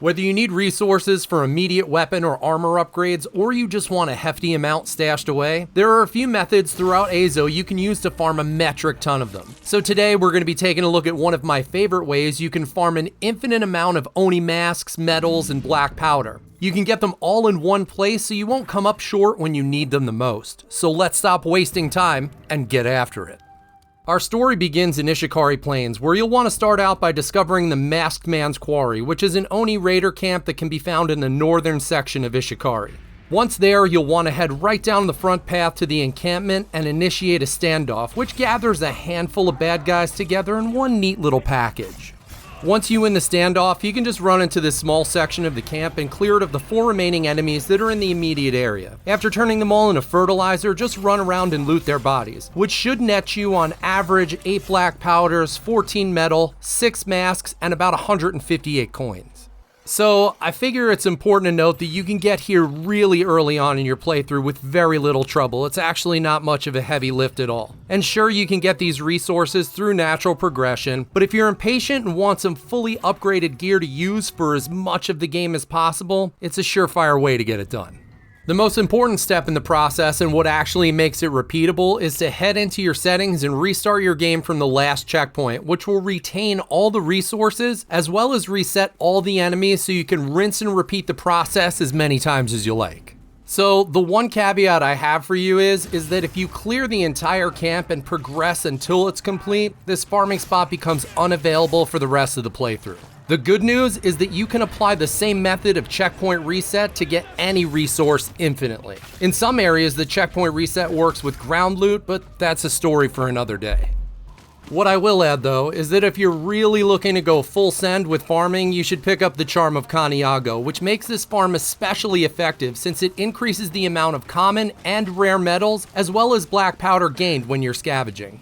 Whether you need resources for immediate weapon or armor upgrades, or you just want a hefty amount stashed away, there are a few methods throughout Azo you can use to farm a metric ton of them. So today we're going to be taking a look at one of my favorite ways you can farm an infinite amount of Oni masks, metals, and black powder. You can get them all in one place so you won't come up short when you need them the most. So let's stop wasting time and get after it. Our story begins in Ishikari Plains, where you'll want to start out by discovering the Masked Man's Quarry, which is an Oni raider camp that can be found in the northern section of Ishikari. Once there, you'll want to head right down the front path to the encampment and initiate a standoff, which gathers a handful of bad guys together in one neat little package. Once you win the standoff, you can just run into this small section of the camp and clear it of the 4 remaining enemies that are in the immediate area. After turning them all into fertilizer, just run around and loot their bodies, which should net you on average 8 black powders, 14 metal, 6 masks, and about 158 coins. So I figure it's important to note that you can get here really early on in your playthrough with very little trouble. It's actually not much of a heavy lift at all. And sure, you can get these resources through natural progression, but if you're impatient and want some fully upgraded gear to use for as much of the game as possible, it's a surefire way to get it done. The most important step in the process, and what actually makes it repeatable, is to head into your settings and restart your game from the last checkpoint, which will retain all the resources as well as reset all the enemies so you can rinse and repeat the process as many times as you like. So the one caveat I have for you is that if you clear the entire camp and progress until it's complete, this farming spot becomes unavailable for the rest of the playthrough. The good news is that you can apply the same method of checkpoint reset to get any resource infinitely. In some areas, the checkpoint reset works with ground loot, but that's a story for another day. What I will add though, is that if you're really looking to go full send with farming, you should pick up the Charm of Kaniago, which makes this farm especially effective since it increases the amount of common and rare metals, as well as black powder gained when you're scavenging.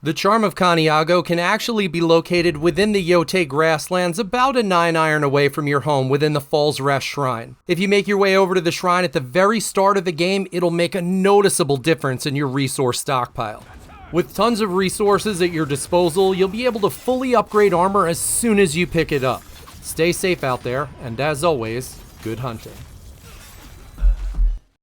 The Charm of Kaniago can actually be located within the Yotei grasslands about a 9 iron away from your home within the Falls Rest Shrine. If you make your way over to the shrine at the very start of the game, it'll make a noticeable difference in your resource stockpile. With tons of resources at your disposal, you'll be able to fully upgrade armor as soon as you pick it up. Stay safe out there, and as always, good hunting.